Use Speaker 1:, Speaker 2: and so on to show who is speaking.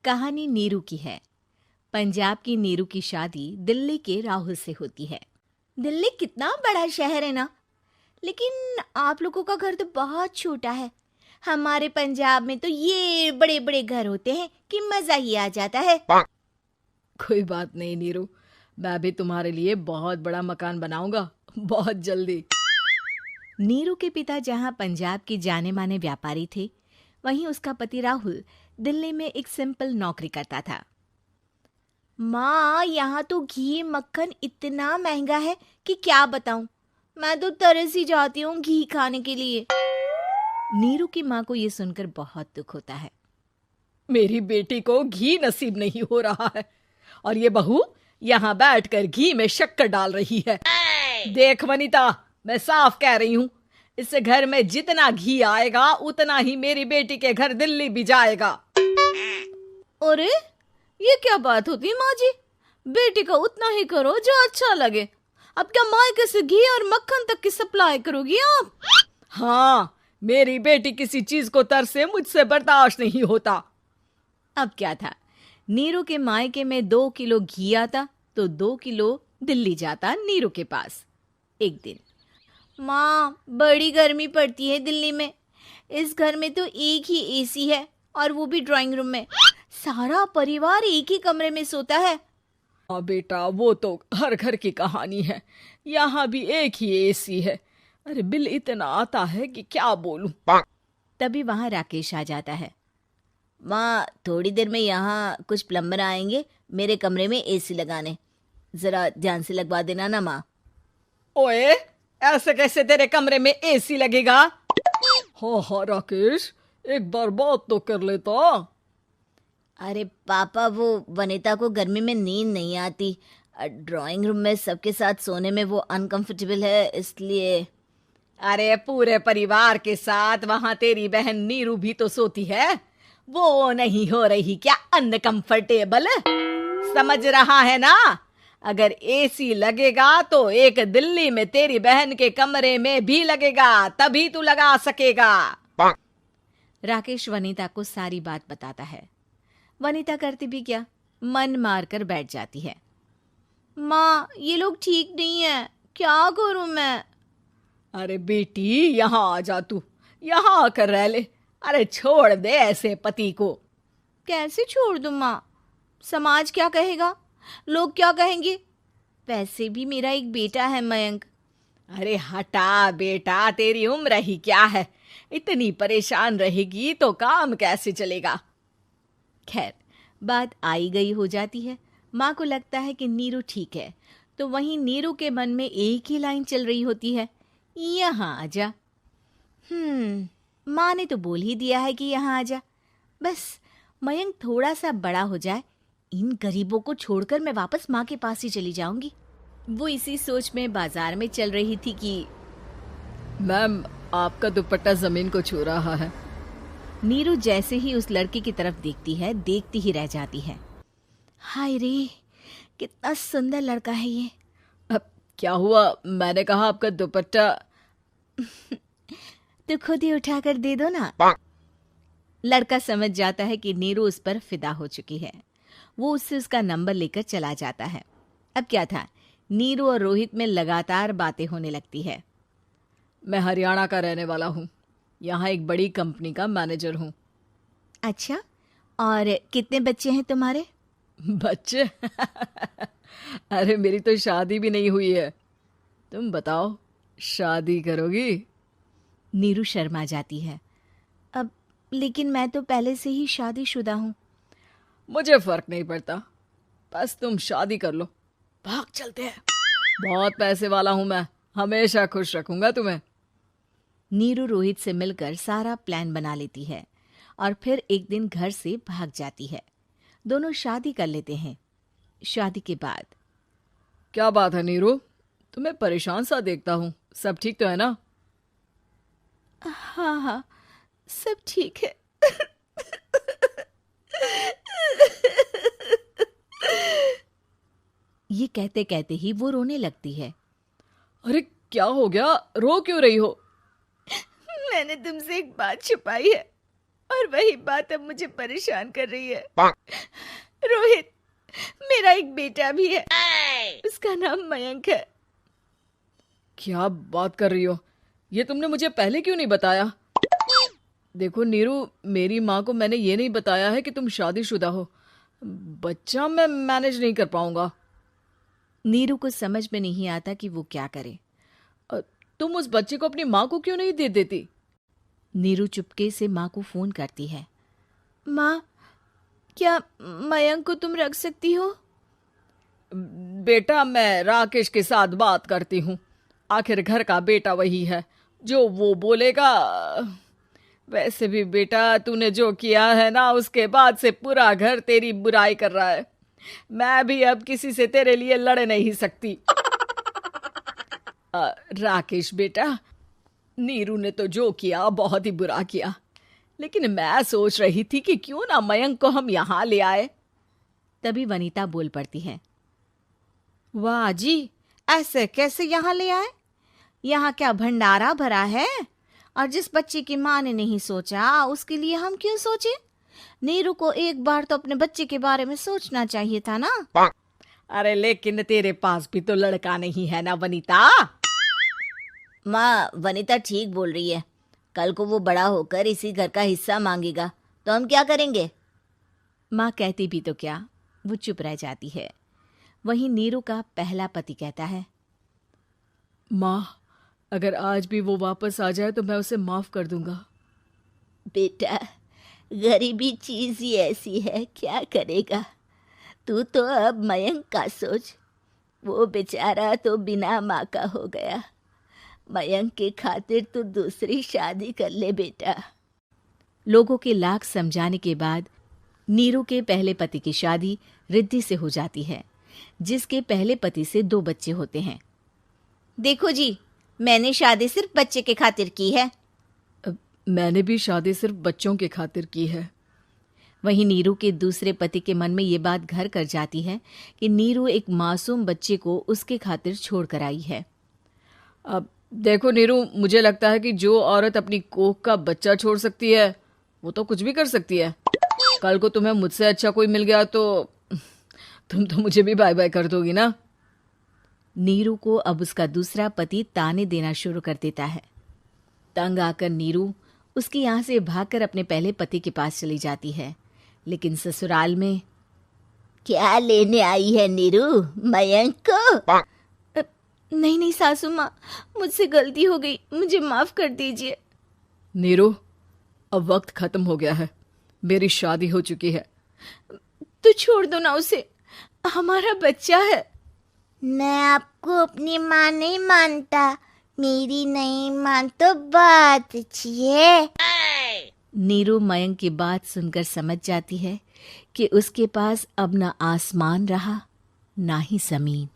Speaker 1: कहानी नीरू की है। पंजाब की नीरू की शादी दिल्ली के राहुल से होती है। दिल्ली कितना बड़ा शहर है ना, लेकिन आप लोगों का घर तो बहुत छोटा है। हमारे पंजाब में तो ये बड़े बड़े घर होते हैं कि मजा ही आ जाता है।
Speaker 2: कोई बात नहीं नीरू, मैं भी तुम्हारे लिए बहुत बड़ा मकान बनाऊंगा बहुत जल्दी।
Speaker 1: नीरू के पिता जहाँ पंजाब के जाने माने व्यापारी थे, वहीं उसका पति राहुल दिल्ली में एक सिंपल नौकरी करता था। माँ, यहाँ तो घी मक्खन इतना महंगा है कि क्या बताऊं। मैं तो तरस ही जाती हूँ घी खाने के लिए। नीरू की माँ को ये सुनकर बहुत दुख होता है।
Speaker 2: मेरी बेटी को घी नसीब नहीं हो रहा है और ये बहू यहाँ बैठकर घी में शक्कर डाल रही है। देख वनिता, मैं साफ कह रही हूँ, इस घर में जितना घी आएगा उतना ही मेरी बेटी के घर दिल्ली भी जाएगा।
Speaker 1: अरे ये क्या बात होती है माँ जी? बेटी का उतना ही करो जो अच्छा लगे। अब क्या मायके से घी और मक्खन तक की सप्लाई करोगी आप?
Speaker 2: हाँ, मेरी बेटी किसी चीज को तरसे मुझसे बर्दाश्त नहीं होता।
Speaker 1: अब क्या था, नीरू के मायके में 2 किलो घी आता तो 2 किलो दिल्ली जाता नीरू के पास। एक दिन, माँ बड़ी गर्मी पड़ती है दिल्ली में। इस घर में तो एक ही एसी है और वो भी ड्राइंग रूम में। सारा परिवार एक ही कमरे में सोता है।
Speaker 2: हाँ बेटा, वो तो हर घर की कहानी है। यहाँ भी एक ही एसी है। अरे बिल इतना आता है कि क्या बोलूं।
Speaker 1: तभी वहां राकेश आ जाता है। माँ, थोड़ी देर में यहाँ कुछ प्लम्बर आएंगे मेरे कमरे में एसी लगाने। जरा ध्यान से लगवा देना ना माँ।
Speaker 2: ओए, ऐसे कैसे तेरे कमरे में एसी लगेगा? हाँ राकेश, एक बार बात तो कर लेता।
Speaker 1: अरे पापा, वो वनिता को गर्मी में नींद नहीं आती। ड्राइंग रूम में सबके साथ सोने में वो अनकंफर्टेबल है, इसलिए।
Speaker 2: अरे पूरे परिवार के साथ वहां तेरी बहन नीरू भी तो सोती है। वो नहीं हो रही क्या अनकंफर्टेबल? समझ रहा है ना? अगर एसी लगेगा तो एक दिल्ली में तेरी बहन के कमरे में भी लगेगा, तभी तू लगा सकेगा।
Speaker 1: राकेश वनिता को सारी बात बताता है। वनिता करती भी क्या, मन मार कर बैठ जाती है। माँ, ये लोग ठीक नहीं है, क्या करूं मैं?
Speaker 2: अरे बेटी, यहाँ आ जा, तू यहाँ आकर रह ले। अरे छोड़ दे ऐसे पति को।
Speaker 1: कैसे छोड़ दूं माँ? समाज क्या कहेगा, लोग क्या कहेंगे? वैसे भी मेरा एक बेटा है मयंक।
Speaker 2: अरे हटा बेटा, तेरी उम्र ही क्या है? इतनी परेशान रहेगी तो काम कैसे चलेगा?
Speaker 1: खैर, बात आई गई हो जाती है। माँ को लगता है कि नीरू ठीक है, तो वहीं नीरू के मन में एक ही लाइन चल रही होती है, यहाँ आजा। माँ ने तो बोल ही दिया है कि यहाँ आजा। बस मयंक थोड़ा सा बड़ा हो जाए, इन गरीबों को छोड़कर मैं वापस माँ के पास ही चली जाऊंगी। वो इसी सोच में बाजार में चल रही थी कि
Speaker 2: मैम, आपका दुपट्टा जमीन को छू रहा है।
Speaker 1: नीरू जैसे ही उस लड़की की तरफ देखती है, देखती ही रह जाती है। हाय रे, कितना सुंदर लड़का है ये।
Speaker 2: अब क्या हुआ? मैंने कहा आपका दुपट्टा।
Speaker 1: तो खुद ही उठाकर दे दो ना। लड़का समझ जाता है कि नीरू उस पर फिदा हो चुकी है। वो उससे उसका नंबर लेकर चला जाता है। अब क्या था, नीरू और रोहित में लगातार बातें होने लगती है।
Speaker 2: मैं हरियाणा का रहने वाला हूँ, यहाँ एक बड़ी कंपनी का मैनेजर हूँ।
Speaker 1: अच्छा, और कितने बच्चे हैं तुम्हारे?
Speaker 2: बच्चे? अरे मेरी तो शादी भी नहीं हुई है। तुम बताओ, शादी करोगी?
Speaker 1: नीरू शर्मा जाती है। अब लेकिन मैं तो पहले से ही शादीशुदा हूँ।
Speaker 2: मुझे फर्क नहीं पड़ता, बस तुम शादी कर लो, भाग चलते हैं। बहुत पैसे वाला हूं मैं, हमेशा खुश रखूंगा तुम्हें।
Speaker 1: नीरू रोहित से मिलकर सारा प्लान बना लेती है और फिर एक दिन घर से भाग जाती है। दोनों शादी कर लेते हैं। शादी के बाद,
Speaker 2: क्या बात है नीरू, तुम्हें परेशान सा देखता हूँ, सब ठीक तो है ना?
Speaker 1: हाँ हाँ, सब ठीक है। ये कहते कहते ही वो रोने लगती है।
Speaker 2: अरे क्या हो गया, रो क्यों रही हो?
Speaker 1: मैंने तुमसे एक बात छुपाई है। और वही बात अब मुझे परेशान कर रही है। रोहित, मेरा एक बेटा भी है, उसका नाम मयंक है।
Speaker 2: क्या बात कर रही हो? ये तुमने मुझे पहले क्यों नहीं बताया? देखो नीरू, मेरी माँ को मैंने ये नहीं बताया है कि तुम शादीशुदा हो। बच्चा मैं मैनेज नहीं कर पाऊंगा।
Speaker 1: नीरू को समझ में नहीं आता कि वो क्या करे।
Speaker 2: तुम उस बच्चे को अपनी माँ को क्यों नहीं दे देती?
Speaker 1: नीरू चुपके से माँ को फोन करती है। माँ, क्या मयंक को तुम रख सकती हो?
Speaker 2: बेटा, मैं राकेश के साथ बात करती हूँ। आखिर घर का बेटा वही है, जो वो बोलेगा। वैसे भी बेटा, तूने जो किया है ना, उसके बाद से पूरा घर तेरी बुराई कर रहा है। मैं भी अब किसी से तेरे लिए लड़ नहीं सकती। राकेश बेटा, नीरू ने तो जो किया बहुत ही बुरा किया, लेकिन मैं सोच रही थी कि क्यों ना मयंक को हम यहाँ ले आए।
Speaker 1: तभी वनीता बोल पड़ती है। वाह जी, ऐसे कैसे यहाँ ले आए? यहाँ क्या भंडारा भरा है? और जिस बच्चे की माँ ने नहीं सोचा, उसके लिए हम क्यों सोचे? नीरू को एक बार तो अपने बच्चे के बारे में सोचना चाहिए था ना।
Speaker 2: अरे लेकिन तेरे पास भी तो लड़का नहीं है ना वनीता।
Speaker 1: माँ, वनीता ठीक बोल रही है। कल को वो बड़ा होकर इसी घर का हिस्सा मांगेगा तो हम क्या करेंगे? माँ कहती भी तो क्या, वो चुप रह जाती है। वहीं नीरू का पहला पति कहता है।
Speaker 2: माँ, अगर आज भी वो वापस आ जाए तो मैं उसे माफ कर दूंगा।
Speaker 1: बेटा, गरीबी चीज ही ऐसी है, क्या करेगा? तू तो अब मयंक का सोच। वो बेचारा तो बिना माँ का हो गया। मयंक के खातिर तू दूसरी शादी कर ले बेटा। लोगों के लाख समझाने के बाद नीरू के पहले पति की शादी रिद्धि से हो जाती है, जिसके पहले पति से 2 बच्चे होते हैं। देखो जी, मैंने शादी सिर्फ बच्चे के खातिर की है।
Speaker 2: मैंने भी शादी सिर्फ बच्चों के खातिर की है।
Speaker 1: वहीं नीरू के दूसरे पति के मन में ये बात घर कर जाती है कि नीरू एक मासूम बच्चे को उसके खातिर छोड़ कर आई है।
Speaker 2: अब देखो नीरू, मुझे लगता है कि जो औरत अपनी कोख का बच्चा छोड़ सकती है, वो तो कुछ भी कर सकती है। कल को तुम्हें मुझसे अच्छा कोई मिल गया तो तुम तो मुझे भी बाय बाय कर दोगी ना।
Speaker 1: नीरू को अब उसका दूसरा पति ताने देना शुरू कर देता है। तंग आकर नीरू उसके यहाँ से भागकर अपने पहले पति के पास चली जाती है, लेकिन ससुराल में क्या लेने आई है नीरू, मयंक को? नहीं नहीं सासू माँ, मुझसे गलती हो गई, मुझे माफ कर दीजिए।
Speaker 2: नीरू, अब वक्त खत्म हो गया है, मेरी शादी हो चुकी है।
Speaker 1: तो छोड़ दो ना उसे, हमारा बच्चा है। मैं आपको अपनी माँ नहीं मानता, मेरी नहीं मान तो बात अच्छी है। नीरू मयंक की बात सुनकर समझ जाती है कि उसके पास अब ना आसमान रहा ना ही जमीन।